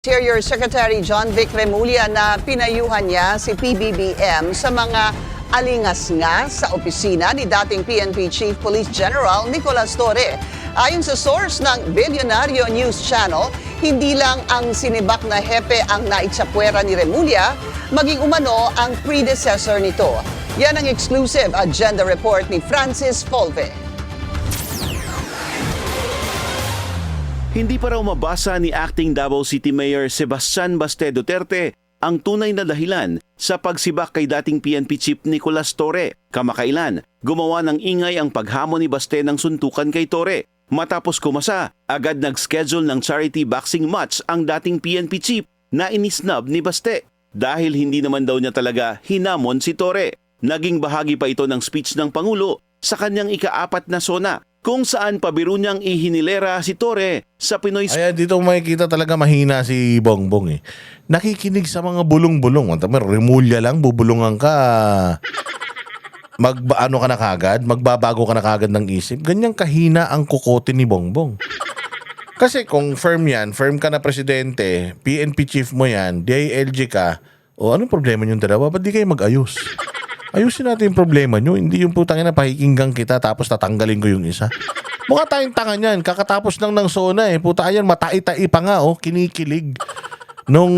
Speaker 9: Interior Secretary John Vic Remulla na pinayuhan niya si PBBM sa mga alingas-nga sa opisina ni dating PNP Chief Police General Nicolas Torre. Ayon sa source ng Billionario News Channel, hindi lang ang sinibak na hepe ang naitsapwera ni Remulla, maging umano ang predecessor nito. Yan ang exclusive agenda report ni Francis Folve.
Speaker 10: Hindi pa raw mabasa ni Acting Davao City Mayor Sebastian Baste Duterte ang tunay na dahilan sa pagsibak kay dating PNP Chief Nicolas Torre. Kamakailan, gumawa ng ingay ang paghamon ni Baste ng suntukan kay Torre. Matapos kumasa, agad nag-schedule ng charity boxing match ang dating PNP Chief na inisnab ni Baste. Dahil hindi naman daw niya talaga hinamon si Torre. Naging bahagi pa ito ng speech ng Pangulo sa kanyang ika-4 na sona, kung saan pabiro niyang ihinilera si Torre sa Pinoy.
Speaker 3: Ayan, dito makikita talaga mahina si Bongbong Nakikinig sa mga bulong-bulong. Remulla lang, bubulungan ka. Ano ka na kagad? Magbabago ka na kagad ng isip. Ganyang kahina ang kukote ni Bongbong. Kasi kung firm ka na presidente, PNP chief mo yan, DILG ka, anong problema niyong dalawa? Ba't di kayo mag-ayos? Ayusin natin yung problema nyo. Hindi yung putangin na pakikinggan kita tapos tatanggalin ko yung isa. Mukha tayong tanga niyan. Kakatapos lang ng sona Puta ayan, matai-tai pa nga kinikilig. Nung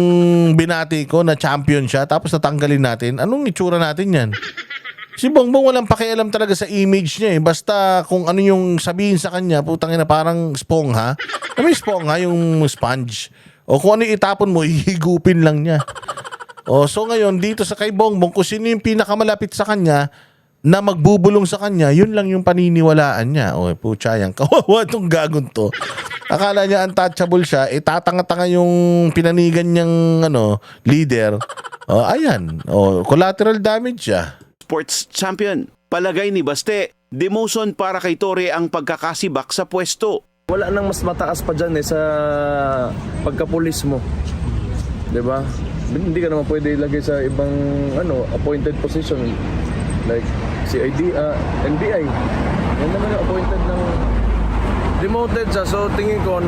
Speaker 3: binati ko na champion siya tapos tatanggalin natin. Anong itsura natin yan? Si Bongbong walang pakialam talaga sa image niya Basta kung ano yung sabihin sa kanya, putangin na parang spongha. May spongha yung sponge. O kung ano yung itapon mo, hihigupin lang niya. So ngayon, dito sa kay Bongbong, kung sino yung pinakamalapit sa kanya na magbubulong sa kanya, yun lang yung paniniwalaan niya. Putya yan, kawawa itong gagon to. Akala niya untouchable siya, tatanga-tanga yung pinanigan niyang leader. Ayan, collateral damage siya.
Speaker 10: Sports champion. Palagay ni Baste, demotion para kay Torre ang pagkakasibak sa pwesto.
Speaker 11: Wala nang mas mataas pa dyan sa pagkapulis mo. 'Di ba? Hindi ka naman pwede ilagay sa ibang appointed position like CID, NBI. Yan naman yung appointed ng demoted siya. So tingin ko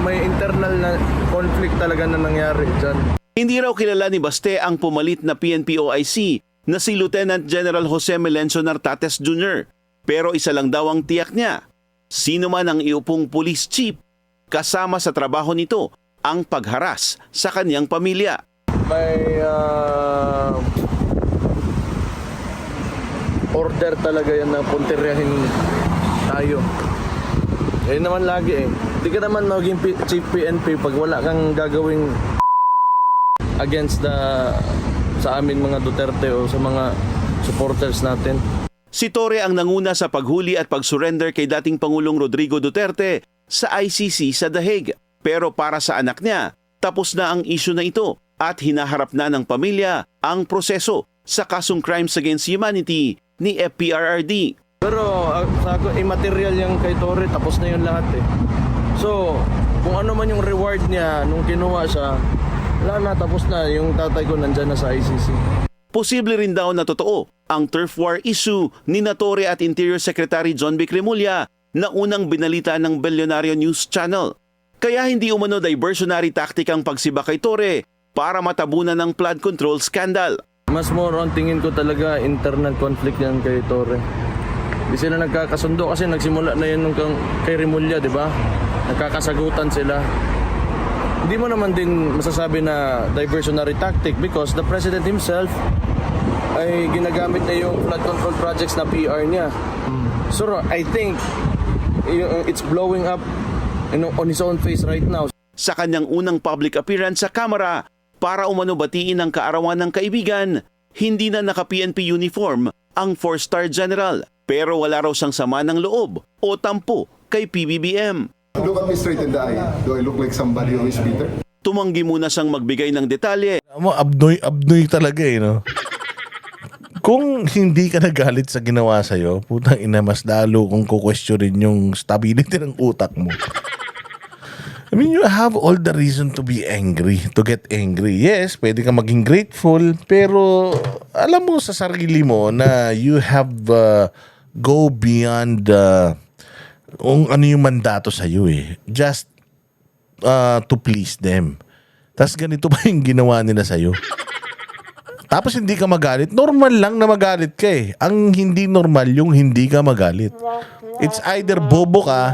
Speaker 11: may internal na conflict talaga na nangyari dyan.
Speaker 10: Hindi raw kilala ni Baste ang pumalit na PNP OIC na si Lieutenant General Jose Melencio Nartates Jr. Pero isa lang daw ang tiyak niya. Sino man ang iupong police chief, kasama sa trabaho nito ang pagharas sa kanyang pamilya.
Speaker 11: May order talaga yan na puntiryahin tayo. Yun naman lagi eh. Hindi ka naman maging chief PNP pag wala kang gagawing against sa amin mga Duterte o sa mga supporters natin.
Speaker 10: Si Torre ang nanguna sa paghuli at pag-surrender kay dating Pangulong Rodrigo Duterte sa ICC sa The Hague. Pero para sa anak niya, tapos na ang issue na ito at hinaharap na ng pamilya ang proseso sa kasong Crimes Against Humanity ni FPRRD.
Speaker 11: Pero sa ako, immaterial yung kay Torre, tapos na yun lahat eh. So, kung ano man yung reward niya nung kinuha siya, wala na, tapos na. Yung tatay ko nandyan na sa ICC.
Speaker 10: Posible rin daw na totoo ang turf war issue ni Torre at Interior Secretary John Vic Remulla na unang binalita ng Billionario News Channel. Kaya hindi umano diversionary tactic ang pagsiba kay Torre para matabunan ng flood control scandal.
Speaker 11: Mas more on tingin ko talaga internal conflict yan kay Torre. Di sila nagkakasundo kasi nagsimula na yan nung kay Remulla, di ba? Nagkakasagutan sila. Hindi mo naman din masasabi na diversionary tactic because the president himself ay ginagamit na yung flood control projects na PR niya. So I think it's blowing up on his own face right now.
Speaker 10: Sa kanyang unang public appearance sa kamera para umano batiin ang kaarawan ng kaibigan, hindi na naka-PNP uniform ang 4-star general. Pero wala raw siyang sama ng loob o tampo kay PBBM.
Speaker 8: Look at me straight in the eye. Do I look like somebody who is bitter?
Speaker 10: Tumanggi muna siyang magbigay ng detalye.
Speaker 3: Abnoy talaga no? Kung hindi ka nagalit sa ginawa sa'yo, putang ina, mas lalo kung kukwestiyonin yung stability ng utak mo. I mean, you have all the reason to be angry, to get angry. Yes, pwede ka maging grateful, pero alam mo sa sarili mo na you have go beyond kung ano yung mandato sa'yo eh. Just to please them. Tapos ganito pa yung ginawa nila sa'yo. Tapos hindi ka magalit. Normal lang na magalit ka eh. Ang hindi normal yung hindi ka magalit. It's either bobo ka,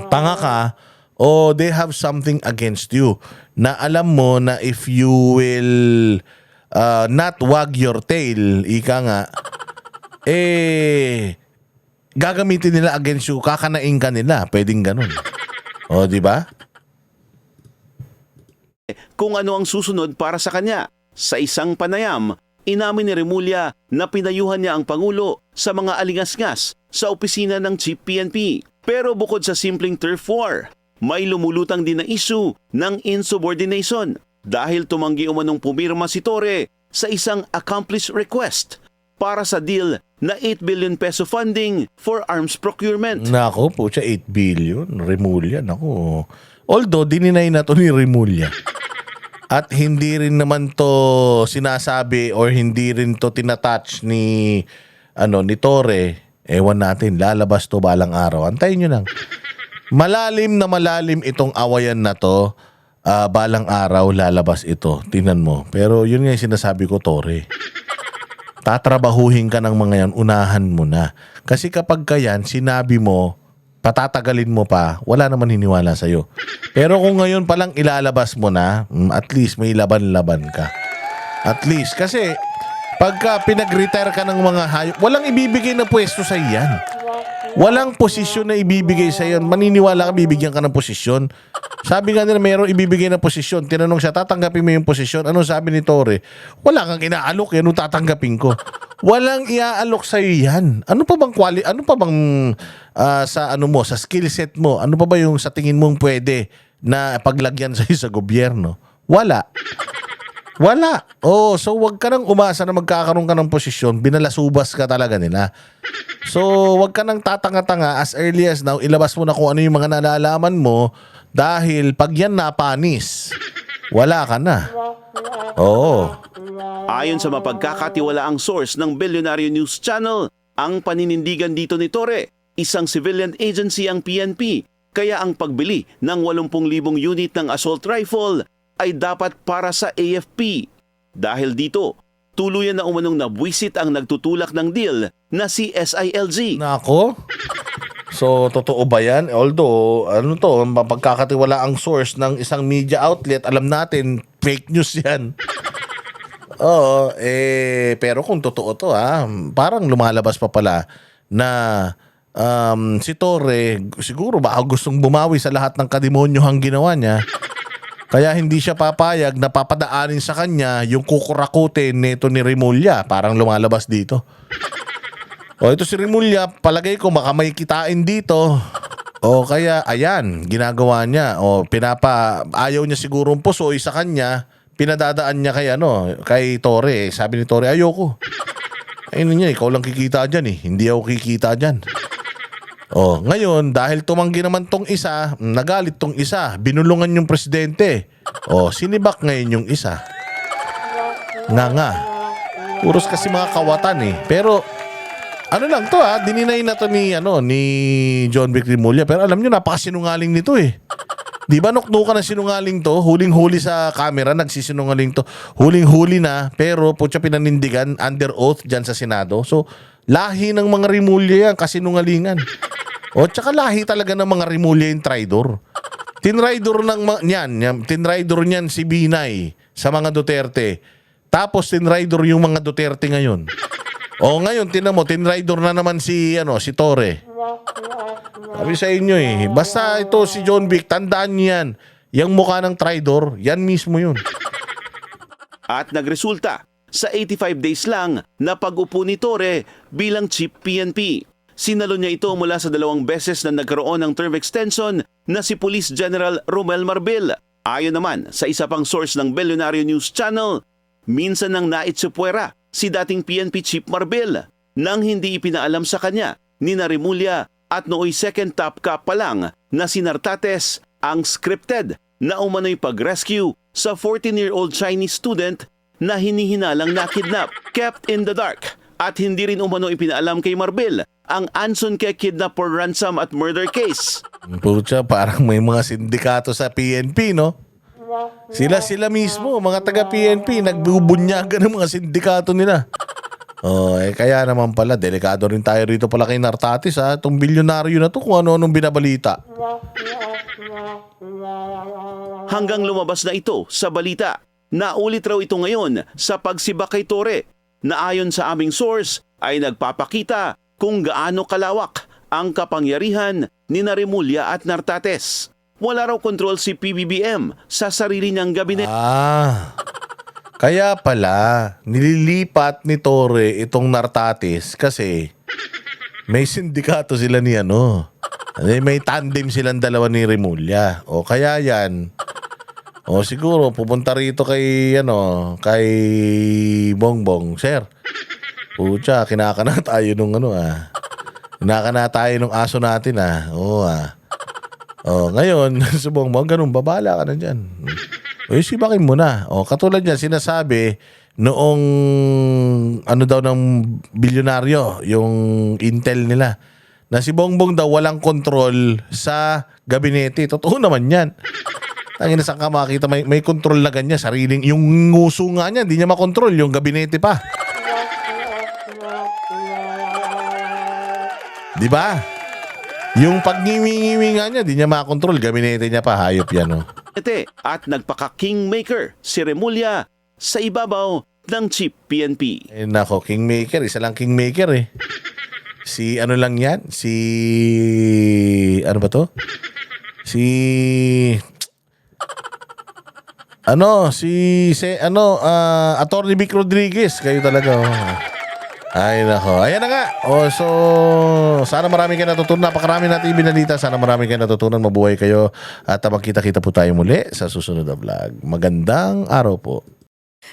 Speaker 3: tanga ka, o they have something against you. Na alam mo na if you will not wag your tail, ika nga, gagamitin nila against you, kakanain ka nila. Pwedeng ganun. O, di ba?
Speaker 10: Kung ano ang susunod para sa kanya. Sa isang panayam, inamin ni Remulla na pinayuhan niya ang Pangulo sa mga alingasngas sa opisina ng Chief PNP. Pero bukod sa simpleng turf war, may lumulutang din na issue ng insubordination dahil tumanggi umanong pumirma si Torre sa isang accomplished request para sa deal na 8 billion peso funding for arms procurement.
Speaker 3: Nako po, 8 billion. Remulla, nako. Although, dininay na to ni Remulla. At hindi rin naman to sinasabi or hindi rin to tinatouch ni Torre. Ewan natin, lalabas to balang araw. Antayin nyo lang. Malalim na malalim itong awayan na to. Balang araw lalabas ito. Tingnan mo. Pero yun nga yung sinasabi ko, Torre. Tatrabahuhin ka ng mga yan, unahan mo na. Kasi kapag kayan, sinabi mo, patatagalin mo pa, wala naman hiniwala sa'yo. Pero kung ngayon palang ilalabas mo na, at least may laban-laban ka. At least. Kasi pagka pinag-retire ka ng mga hayop, walang ibibigay na pwesto sa iyan. Walang posisyon na ibibigay sa iyan. Maniniwala ka, bibigyan ka ng posisyon. Sabi nga nila, mayroong ibibigay na posisyon. Tinanong siya, tatanggapin mo yung posisyon. Anong sabi ni Torre? Wala kang inaalok, yan ang tatanggapin ko. Walang iaalok sa yan. Ano pa bang sa ano mo, sa skill set mo? Ano pa ba yung sa tingin mong pwede na paglagyan sa sa gobyerno? Wala. Wala. Oh, so wag ka nang umasa na magkakaroon ka ng posisyon, binalasubas ka talaga nila. So wag ka nang tatanga-tanga as early as now, ilabas mo na kung ano yung mga nalalaman mo dahil pag yan napanis, wala ka na. Oo.
Speaker 10: Ayon sa mapagkakatiwalaang source ng Billionaire News Channel, ang paninindigan dito ni Torre, isang civilian agency ang PNP, kaya ang pagbili ng 80,000 unit ng assault rifle ay dapat para sa AFP. Dahil dito, tuluyan na umanong nabwisit ang nagtutulak ng deal na si SILG.
Speaker 3: Nako. So, totoo ba yan? Although, ano to, mapagkakatiwalaang source ng isang media outlet, alam natin, fake news yan. Oo, pero kung totoo to parang lumalabas pa pala na si Torre, siguro baka gustong bumawi sa lahat ng kademonyohang ginawa niya. Kaya hindi siya papayag na papadaanin sa kanya yung kukurakutin nito ni Remulla. Parang lumalabas dito. O ito si Remulla, palagay ko baka may kitain dito. O kaya, ayan, ginagawa niya. O ayaw niya siguro pusoy sa kanya. Pinadadaan niya kay Torre. Sabi ni Torre, ayoko. Ayun niya, ikaw lang kikita dyan eh. Hindi ako kikita dyan. Oh, ngayon, dahil tumanggi naman tong isa, nagalit tong isa, binulungan yung presidente. Oh, sinibak ngayon yung isa. Nga. Puros kasi mga kawatan eh. Pero, ano lang to dininay na to ni John Vic Remulla. Pero alam nyo, napakasinungaling nito eh. Di ba nuknukan ng sinungaling to? Huling-huli sa camera, nagsisinungaling to. Huling-huli na, pero putya pinanindigan under oath dyan sa Senado. So, lahi ng mga Remulla yan, kasinungalingan. O, tsaka lahi talaga ng mga Remulla yung traidor. Tinraidor niyan si Binay sa mga Duterte. Tapos tinraidor yung mga Duterte ngayon. O ngayon, tinan mo, tinraidor na naman si Torre. Sabi sa inyo basta ito si John Vic, tandaan niyo yan. Yung mukha ng traidor, yan mismo yun.
Speaker 10: At nagresulta sa 85 days lang na pag-upo ni Torre bilang Chief PNP. Sinalo niya ito mula sa 2 beses na nagkaroon ng term extension na si Police General Romel Marbil. Ayon naman sa isa pang source ng Billionaire News Channel, minsan nang naitsupwera si dating PNP Chief Marbil nang hindi ipinaalam sa kanya ni Remulla at nooy second top cop pa lang na si Nartates ang scripted na umano'y pag-rescue sa 14-year-old Chinese student na hinihinalang na-kidnap, kept in the dark. At hindi rin umano ipinaalam kay Marbil ang Anson Ke kidnap for ransom at murder case.
Speaker 3: Pucha, parang may mga sindikato sa PNP, no? Sila mismo, mga taga-PNP, nagbubunyagan ng mga sindikato nila. Kaya naman pala, delikado rin tayo rito pala kay Nartates itong bilyonaryo na to kung ano-anong binabalita.
Speaker 10: Hanggang lumabas na ito sa balita. Naulit raw ito ngayon sa pagsibak kay Torre na ayon sa aming source ay nagpapakita kung gaano kalawak ang kapangyarihan ni Remulla at Nartates. Wala raw kontrol si PBBM sa sarili niyang gabinet.
Speaker 3: Kaya pala, nililipat ni Torre itong Nartates kasi may sindikato sila ni may tandem silang dalawa ni Remulla. O kaya yan. O siguro pupunta rito kay kay Bongbong, sir. Pucha, kinakana tayo nung kinakana tayo nung aso natin ngayon, sa Bongbong, ganun, babala ka na dyan. Sibakin mo na. Katulad yan, sinasabi noong daw ng bilyonaryo, yung intel nila, na si Bongbong daw walang kontrol sa gabinete. Totoo naman yan. Tangina, saan ka makita may kontrol na ganyan, sariling, yung nguso nga niya, hindi niya makontrol, yung gabinete pa. Di ba? Yung pag-ngiwi-ngiwi nga niya, di niya makontrol, gabinete niya pa, hayop yan.
Speaker 10: At nagpaka-kingmaker si Remulla sa ibabaw ng Chief PNP.
Speaker 3: Nako, kingmaker, isa lang kingmaker Si lang yan? Si ano ba to? Attorney Vic Rodriguez, kayo talaga. Ay, nako. Ayan na nga. So, sana marami kayo natutunan. Napakarami natin binalita. Sana marami kayo natutunan. Mabuhay kayo. At magkita-kita po tayo muli sa susunod na vlog. Magandang araw po.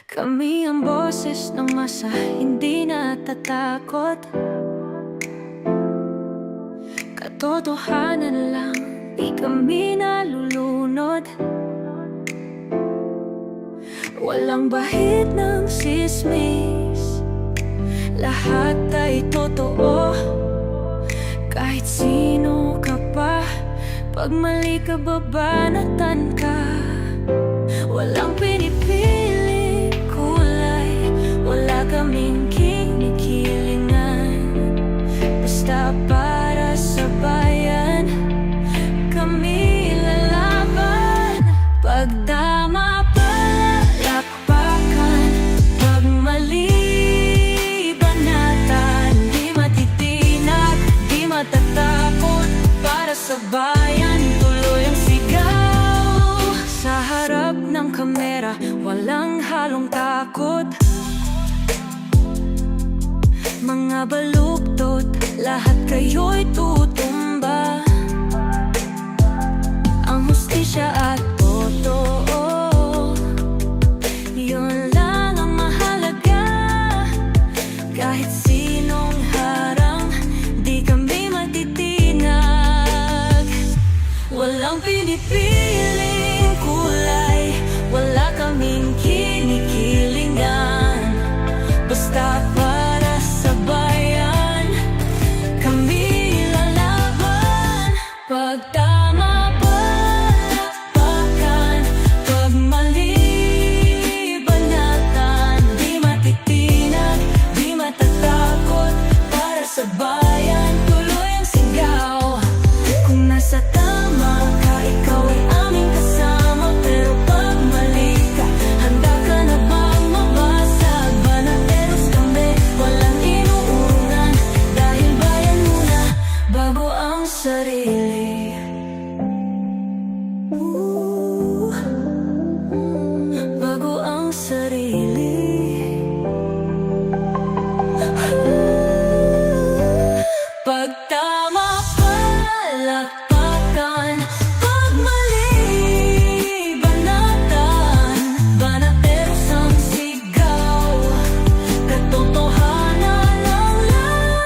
Speaker 12: Kami ang boses ng masa, hindi natatakot. Katotohanan lang, di kami nalulunod. Walang bahid ng sismis, lahat ay totoo. Kahit sino ka pa, pag mali ka babanatan ka. Walang pinipili kulay, wala kaming kinikilingan. Basta para sa bayan, kami lalaban. Pagdama palakpakan, pag mali banatan. Di matitinag, di matatakot, para sa bayan tuloy ang sigaw. Sa harap ng kamera, walang halong takot. Mga baluktot, lahat kayo'y tutumba. Ang hustisya at totoo, yun lang ang mahalaga. Kahit sinong harang, di kami matitinag. Walang pinipiling kulay, wala kaming kinikilingan. Basta para sa bayan, kami lalaban. Pag tama palakpakan, pag mali banatan. Di matitinag, di matatakot, para sa bayan tuloy ang sigaw. Kung nasa tama ka, ikaw ay aming kasama. Pero pag mali ka, handa ka na bang mabasag? Banateros kami, walang inuurungan. Dahil bayan muna, bago ang sarili. Bago ang sarili. Pag tama palakpakan, pag mali banatan. Banateros ang sigaw, katotohanan ang laban.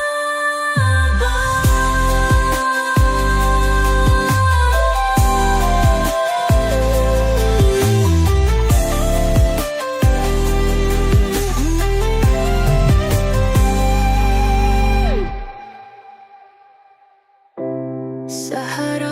Speaker 12: Sa harap